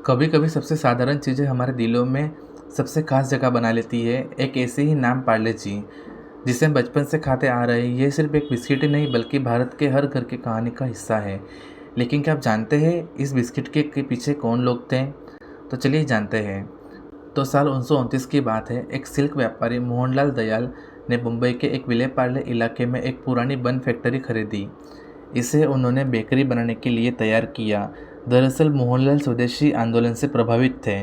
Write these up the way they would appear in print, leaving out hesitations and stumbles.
कभी कभी सबसे साधारण चीज़ें हमारे दिलों में सबसे खास जगह बना लेती है। एक ऐसे ही नाम पार्ले जी, जिसे हम बचपन से खाते आ रहे हैं। ये सिर्फ एक बिस्किट ही नहीं बल्कि भारत के हर घर की कहानी का हिस्सा है। लेकिन क्या आप जानते हैं इस बिस्किट के पीछे कौन लोग थे? तो चलिए जानते हैं। तो साल 1929 की बात है। एक सिल्क व्यापारी मोहनलाल दयाल ने मुंबई के एक विले पार्ले इलाके में एक पुरानी बन फैक्ट्री खरीदी। इसे उन्होंने बेकरी बनाने के लिए तैयार किया। दरअसल मोहनलाल स्वदेशी आंदोलन से प्रभावित थे।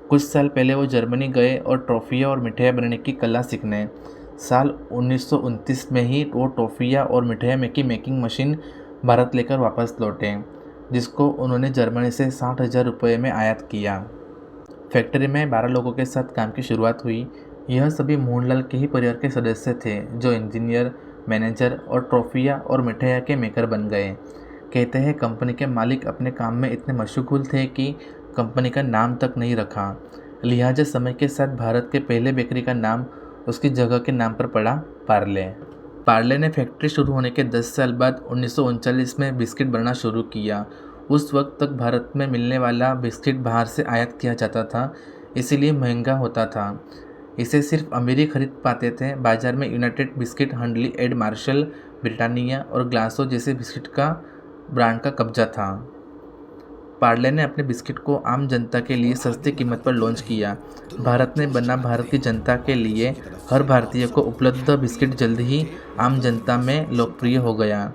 कुछ साल पहले वो जर्मनी गए और टॉफ़ियाँ और मिठाइयाँ बनाने की कला सीखने। साल 1929 में ही वो टॉफ़ियाँ और मिठाइयाँ की मेकिंग मशीन भारत लेकर वापस लौटे, जिसको उन्होंने जर्मनी से 60,000 रुपये में आयात किया। फैक्ट्री में 12 लोगों के साथ काम की शुरुआत हुई। यह सभी मोहनलाल के ही परिवार के सदस्य थे, जो इंजीनियर, मैनेजर और ट्रॉफियाँ और मिठाइयाँ के मेकर बन गए। कहते हैं कंपनी के मालिक अपने काम में इतने मशगूल थे कि कंपनी का नाम तक नहीं रखा। लिहाजा समय के साथ भारत के पहले बेकरी का नाम उसकी जगह के नाम पर पड़ा, पार्ले। पार्ले ने फैक्ट्री शुरू होने के 10 साल बाद 1939 में बिस्किट बनाना शुरू किया। उस वक्त तक भारत में मिलने वाला बिस्किट बाहर से आयात किया जाता था, इसीलिए महंगा होता था। इसे सिर्फ अमीर ही खरीद पाते थे। बाजार में United Biscuit, Huntley and Marshall, Britannia और ग्लासो जैसे बिस्किट का ब्रांड का कब्जा था। पार्ले ने अपने बिस्किट को आम जनता के लिए सस्ती कीमत पर लॉन्च किया। भारत में बना भारत की जनता के लिए हर भारतीय को उपलब्ध बिस्किट जल्द ही आम जनता में लोकप्रिय हो गया।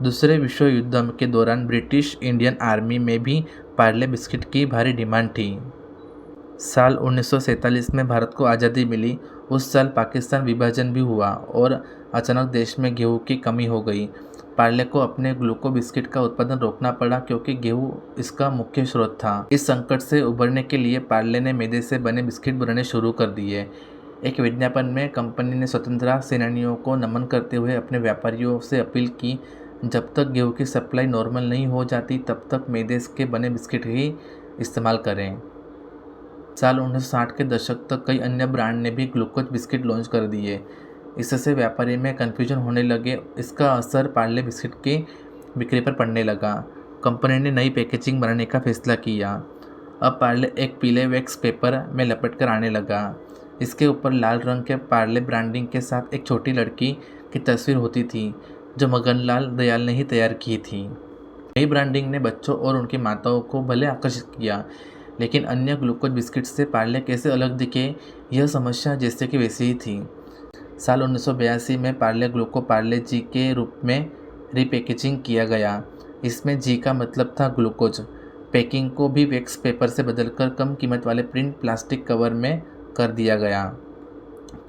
दूसरे विश्व युद्ध के दौरान ब्रिटिश इंडियन आर्मी में भी पार्ले बिस्किट की भारी डिमांड थी। साल 1947 में भारत को आज़ादी मिली। उस साल पाकिस्तान विभाजन भी हुआ और अचानक देश में गेहूं की कमी हो गई। पार्ले को अपने ग्लूको बिस्किट का उत्पादन रोकना पड़ा, क्योंकि गेहूं इसका मुख्य स्रोत था। इस संकट से उबरने के लिए पार्ले ने मैदे से बने बिस्किट बनाने शुरू कर दिए। एक विज्ञापन में कंपनी ने स्वतंत्रता सेनानियों को नमन करते हुए अपने व्यापारियों से अपील की, जब तक गेहूं की सप्लाई नॉर्मल नहीं हो जाती तब तक मैदे के बने बिस्किट ही इस्तेमाल करें। साल 1960 के दशक तक कई अन्य ब्रांड ने भी ग्लूकोज बिस्किट लॉन्च कर दिए। इससे व्यापारी में कन्फ्यूजन होने लगे। इसका असर पार्ले बिस्किट की बिक्री पर पड़ने लगा। कंपनी ने नई पैकेजिंग बनाने का फैसला किया। अब पार्ले एक पीले वैक्स पेपर में लपेट कर आने लगा। इसके ऊपर लाल रंग के पार्ले ब्रांडिंग के साथ एक छोटी लड़की की तस्वीर होती थी, जो मगनलाल दयाल ने ही तैयार की थी। नई ब्रांडिंग ने बच्चों और उनकी माताओं को भले आकर्षित किया, लेकिन अन्य ग्लूकोज बिस्किट से पार्ले कैसे अलग दिखे, यह समस्या जैसे कि वैसी ही थी। साल 1982 में पार्ले ग्लूको पार्ले जी के रूप में रीपैकेजिंग किया गया। इसमें जी का मतलब था ग्लूकोज। पैकिंग को भी वैक्स पेपर से बदलकर कम कीमत वाले प्रिंट प्लास्टिक कवर में कर दिया गया।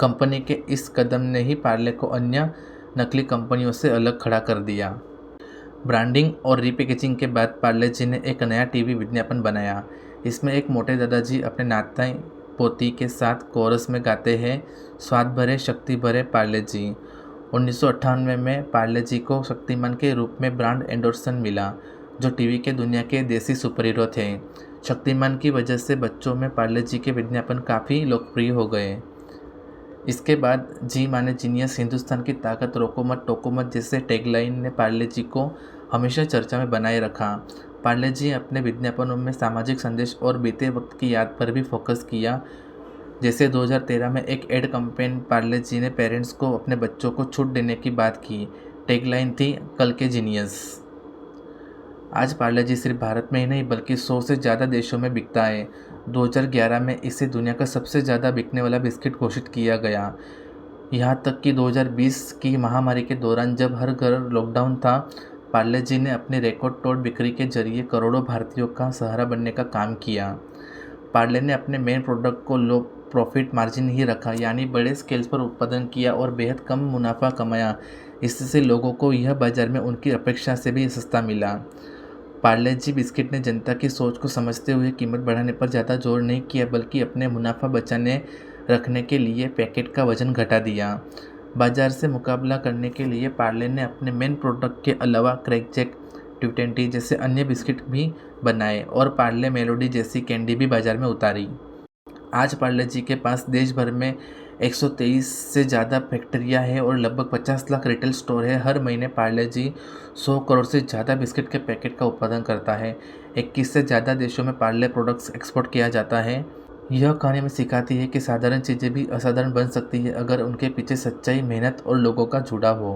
कंपनी के इस कदम ने ही पार्ले को अन्य नकली कंपनियों से अलग खड़ा कर दिया। ब्रांडिंग और रीपैकेजिंग के बाद पार्ले जी ने एक नया टीवी विज्ञापन बनाया। इसमें एक मोटे दादाजी अपने नाती पोती के साथ कोरस में गाते हैं, स्वाद भरे शक्ति भरे पार्ले जी। 1998 में पार्ले जी को शक्तिमान के रूप में ब्रांड एंडोर्समेंट मिला, जो टीवी के दुनिया के देसी सुपर हीरो थे। शक्तिमान की वजह से बच्चों में पार्ले जी के विज्ञापन काफ़ी लोकप्रिय हो गए। इसके बाद जी माने जीनियस, हिंदुस्तान की ताकत, रोको मत टोको मत जैसे टैगलाइन ने पार्ले जी को हमेशा चर्चा में बनाए रखा। पार्ले जी अपने विज्ञापनों में सामाजिक संदेश और बीते वक्त की याद पर भी फोकस किया। जैसे 2013 में एक एड कैंपेन पार्ले जी ने पेरेंट्स को अपने बच्चों को छूट देने की बात की। टैगलाइन थी, कल के जीनियस। आज पार्ले जी सिर्फ भारत में ही नहीं बल्कि 100 से ज़्यादा देशों में बिकता है। 2011 में इसे दुनिया का सबसे ज़्यादा बिकने वाला बिस्किट घोषित किया गया। यहाँ तक कि 2020 की महामारी के दौरान जब हर घर लॉकडाउन था, पार्ले जी ने अपनी रिकॉर्ड तोड़ बिक्री के जरिए करोड़ों भारतीयों का सहारा बनने का काम किया। पार्ले ने अपने मेन प्रोडक्ट को लो प्रॉफिट मार्जिन ही रखा, यानी बड़े स्केल्स पर उत्पादन किया और बेहद कम मुनाफा कमाया। इससे लोगों को यह बाजार में उनकी अपेक्षा से भी सस्ता मिला। पार्ले जी बिस्किट ने जनता की सोच को समझते हुए कीमत बढ़ाने पर ज़्यादा जोर नहीं किया, बल्कि अपने मुनाफा बचाने रखने के लिए पैकेट का वजन घटा दिया। बाजार से मुकाबला करने के लिए पार्ले ने अपने मेन प्रोडक्ट के अलावा क्रैकजैक, ट्विटेंटी जैसे अन्य बिस्किट भी बनाए और पार्ले मेलोडी जैसी कैंडी भी बाजार में उतारी। आज पार्ले जी के पास देश भर में 123 से ज़्यादा फैक्ट्रियाँ हैं और लगभग 50 लाख रिटेल स्टोर है। हर महीने पार्ले जी 100 करोड़ से ज़्यादा बिस्किट के पैकेट का उत्पादन करता है। 21 से ज़्यादा देशों में पार्ले प्रोडक्ट्स एक्सपोर्ट किया जाता है। यह कहानी हमें सिखाती है कि साधारण चीज़ें भी असाधारण बन सकती है अगर उनके पीछे सच्चाई, मेहनत और लोगों का जुड़ाव हो।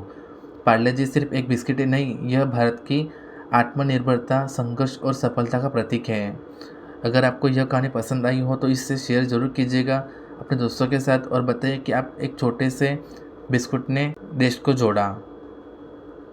पार्ले जी सिर्फ एक बिस्किट ही नहीं, यह भारत की आत्मनिर्भरता, संघर्ष और सफलता का प्रतीक है। अगर आपको यह कहानी पसंद आई हो तो इसे शेयर ज़रूर कीजिएगा अपने दोस्तों के साथ और बताइए कि आप एक छोटे से बिस्कुट ने देश को जोड़ा।